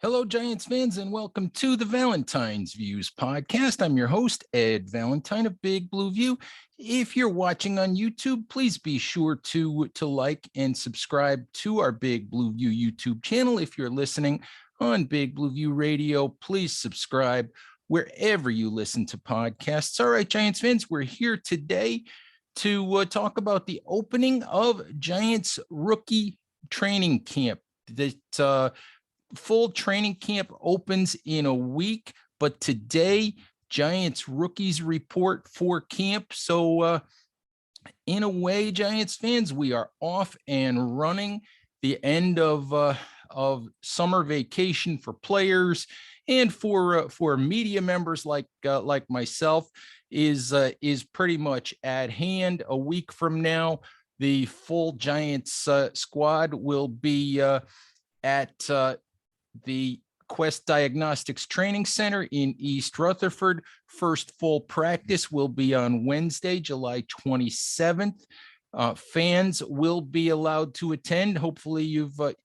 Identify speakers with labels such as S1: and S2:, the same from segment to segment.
S1: Hello, Giants fans, and welcome to the Valentine's Views podcast. I'm your host, Ed Valentine of Big Blue View. If you're watching on YouTube, please be sure to like and subscribe to our Big Blue View YouTube channel. If you're listening on Big Blue View Radio, please subscribe wherever you listen to podcasts. All right, Giants fans, we're here today to talk about the opening of Giants rookie training camp. That full training camp opens in a week, but today Giants rookies report for camp. So in a way, Giants fans, we are off and running. The end of summer vacation for players and for media members like myself is pretty much at hand. A week from now, the full Giants squad will be at the Quest Diagnostics Training Center in East Rutherford. First full practice will be on Wednesday, July 27th. Fans will be allowed to attend. Hopefully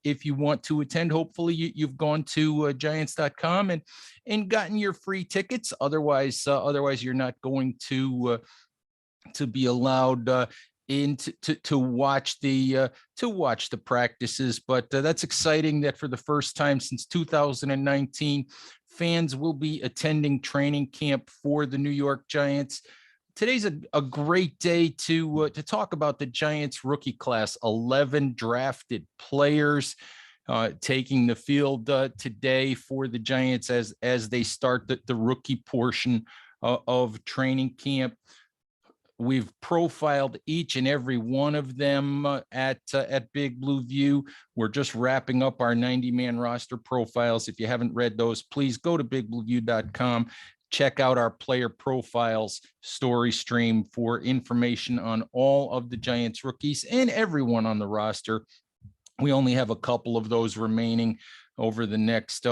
S1: if you want to attend, hopefully you've gone to giants.com and gotten your free tickets. Otherwise you're not going to be allowed in to watch the practices. But that's exciting that for the first time since 2019, fans will be attending training camp for the New York Giants. Today's a great day to talk about the Giants rookie class. 11 drafted players taking the field today for the Giants as they start the rookie portion of training camp. We've profiled each and every one of them at Big Blue View. We're just wrapping up our 90-man roster profiles. If you haven't read those, please go to bigblueview.com. Check out our player profiles story stream for information on all of the Giants rookies and everyone on the roster. We only have a couple of those remaining over the next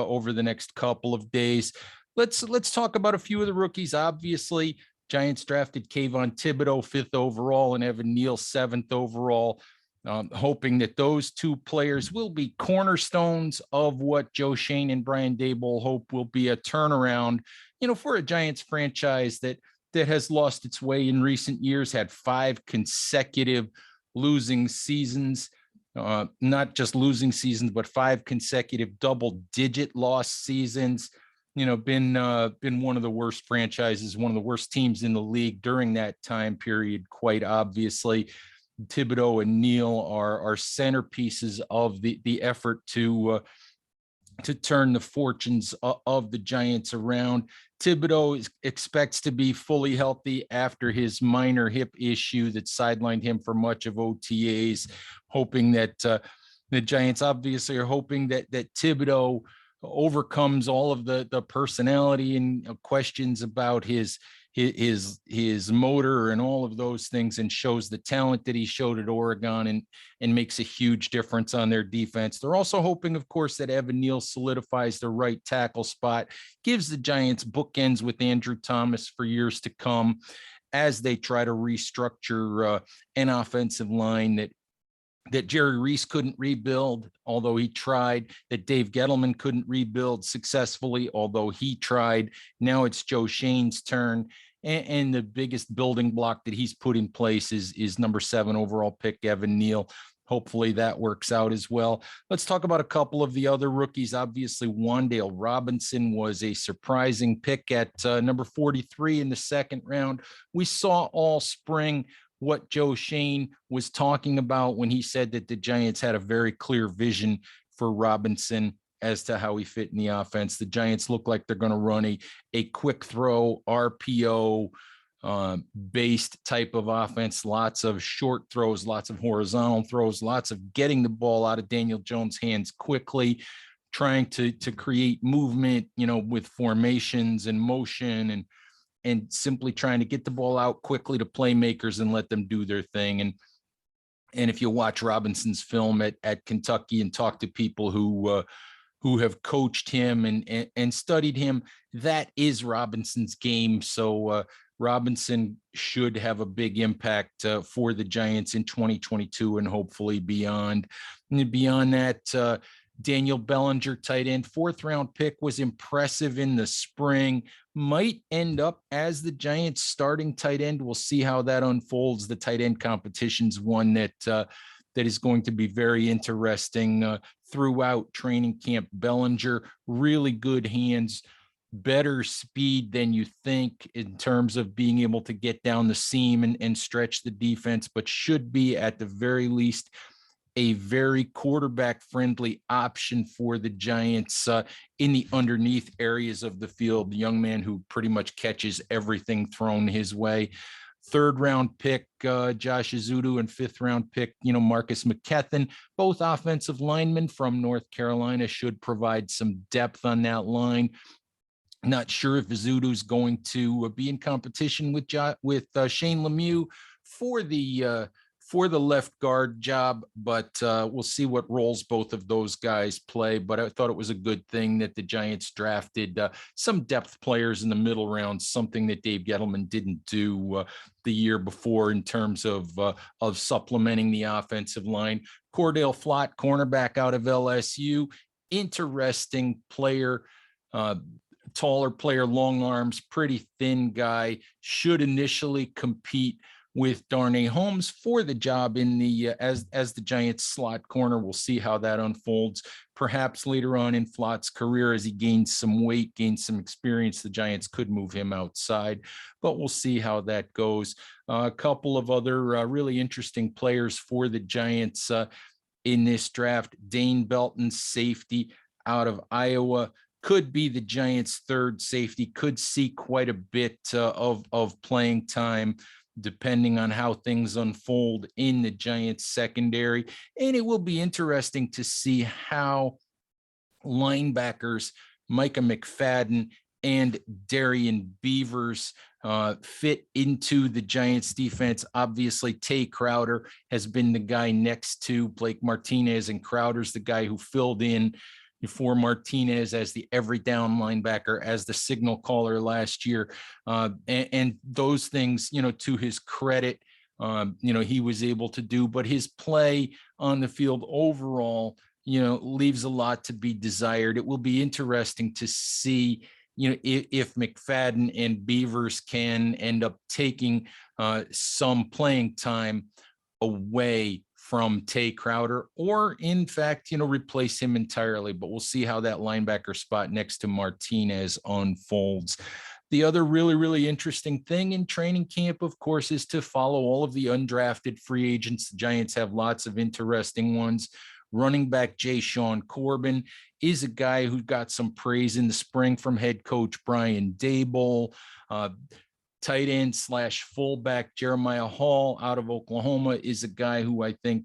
S1: couple of days. Let's talk about a few of the rookies. Obviously, Giants drafted Kayvon Thibodeaux 5th overall and Evan Neal 7th overall, hoping that those two players will be cornerstones of what Joe Schoen and Brian Daboll hope will be a turnaround, for a Giants franchise that has lost its way in recent years, had 5 consecutive losing seasons, not just losing seasons, but 5 consecutive double-digit loss seasons. Been one of the worst franchises, one of the worst teams in the league during that time period, quite obviously. Thibodeaux and Neal are centerpieces of the effort to turn the fortunes of the Giants around. Thibodeaux expects to be fully healthy after his minor hip issue that sidelined him for much of OTAs, hoping that the Giants obviously are hoping that Thibodeaux overcomes all of the personality and questions about his motor and all of those things, and shows the talent that he showed at Oregon and makes a huge difference on their defense. They're also hoping, of course, that Evan Neal solidifies the right tackle spot, gives the Giants bookends with Andrew Thomas for years to come as they try to restructure an offensive line that Jerry Reese couldn't rebuild, although he tried, that Dave Gettleman couldn't rebuild successfully, although he tried. Now it's Joe Schoen's turn, and the biggest building block that he's put in place is number 7 overall pick, Evan Neal. Hopefully that works out as well. Let's talk about a couple of the other rookies. Obviously, Wandel Robinson was a surprising pick at number 43 in the second round. We saw all spring what Joe Schoen was talking about when he said that the Giants had a very clear vision for Robinson as to how he fit in the offense. The Giants look like they're going to run a quick throw, RPO based type of offense, lots of short throws, lots of horizontal throws, lots of getting the ball out of Daniel Jones' hands quickly, trying to create movement, with formations and motion and simply trying to get the ball out quickly to playmakers and let them do their thing. And if you watch Robinson's film at Kentucky and talk to people who have coached him and studied him, that is Robinson's game. So Robinson should have a big impact for the Giants in 2022 and hopefully beyond. And beyond that, Daniel Bellinger, tight end, 4th-round pick, was impressive in the spring, might end up as the Giants' starting tight end. We'll see how that unfolds. The tight end competition's one that is going to be very interesting throughout training camp. Bellinger, really good hands, better speed than you think in terms of being able to get down the seam and stretch the defense, but should be at the very least a very quarterback friendly option for the Giants in the underneath areas of the field. The young man who pretty much catches everything thrown his way. 3rd-round pick, Josh Ezeudu, and 5th-round pick, Marcus McKethan, both offensive linemen from North Carolina, should provide some depth on that line. Not sure if Ezeudu's going to be in competition with Shane Lemieux for the left guard job, but we'll see what roles both of those guys play. But I thought it was a good thing that the Giants drafted some depth players in the middle rounds, something that Dave Gettleman didn't do the year before in terms of supplementing the offensive line. Cordell Flott, cornerback out of LSU, interesting player, taller player, long arms, pretty thin guy, should initially compete with Darnay Holmes for the job in the as the Giants slot corner. We'll see how that unfolds. Perhaps later on in Flott's career, as he gains some weight, gains some experience, the Giants could move him outside, but we'll see how that goes. A couple of other really interesting players for the Giants in this draft. Dane Belton, safety out of Iowa, could be the Giants' 3rd safety, could see quite a bit of playing time depending on how things unfold in the Giants secondary. And it will be interesting to see how linebackers Micah McFadden and Darian Beavers fit into the Giants defense. Obviously, Tay Crowder has been the guy next to Blake Martinez, and Crowder's the guy who filled in for Martinez as the every down linebacker, as the signal caller last year. And those things, to his credit, he was able to do, but his play on the field overall, leaves a lot to be desired. It will be interesting to see, if McFadden and Beavers can end up taking some playing time away from Tay Crowder, or in fact, replace him entirely. But we'll see how that linebacker spot next to Martinez unfolds. The other really, really interesting thing in training camp, of course, is to follow all of the undrafted free agents. The Giants have lots of interesting ones. Running back Jay-Sean Corbin is a guy who got some praise in the spring from head coach Brian Daboll. Tight end / fullback Jeremiah Hall out of Oklahoma is a guy who I think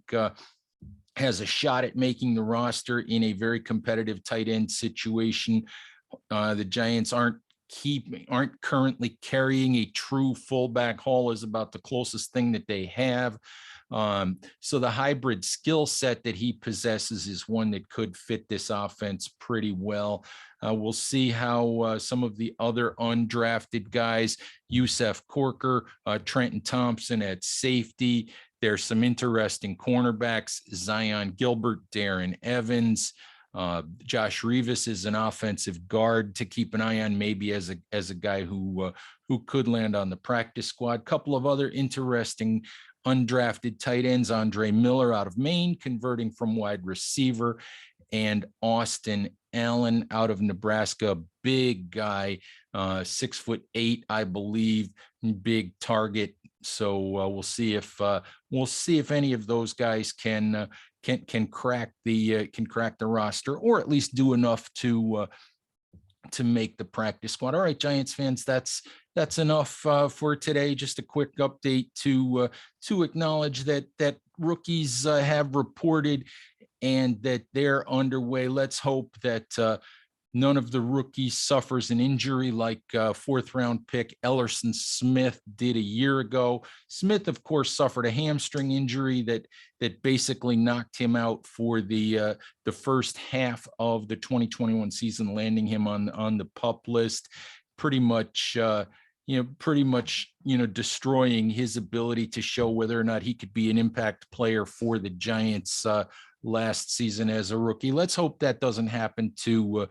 S1: has a shot at making the roster in a very competitive tight end situation. The Giants aren't currently carrying a true fullback. Hall is about the closest thing that they have. So the hybrid skill set that he possesses is one that could fit this offense pretty well. We'll see how some of the other undrafted guys, Yusef Corker, Trenton Thompson at safety. There's some interesting cornerbacks, Zion Gilbert, Darren Evans. Josh Rivas is an offensive guard to keep an eye on, maybe as a guy who could land on the practice squad. Couple of other interesting undrafted tight ends, Andre Miller out of Maine, converting from wide receiver, and Austin Allen out of Nebraska, big guy, 6'8", I believe, big target. So we'll see if any of those guys can crack the roster, or at least do enough to make the practice squad. All right, Giants fans, that's enough for today. Just a quick update to acknowledge that rookies have reported and that they're underway. Let's hope that none of the rookies suffers an injury like 4th-round pick Ellerson Smith did a year ago. Smith, of course, suffered a hamstring injury that basically knocked him out for the first half of the 2021 season, landing him on the PUP list. Pretty much destroying his ability to show whether or not he could be an impact player for the Giants last season as a rookie. Let's hope that doesn't happen to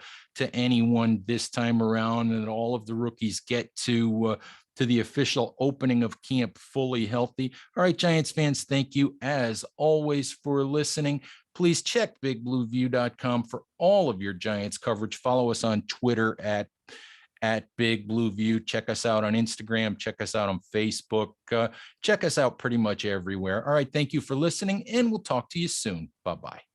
S1: anyone this time around, and all of the rookies get to the official opening of camp fully healthy. All right, Giants fans, thank you as always for listening. Please check bigblueview.com for all of your Giants coverage. Follow us on Twitter at Big Blue View. Check us out on Instagram. Check us out on Facebook. Check us out pretty much everywhere. All right, thank you for listening, and we'll talk to you soon. Bye-bye.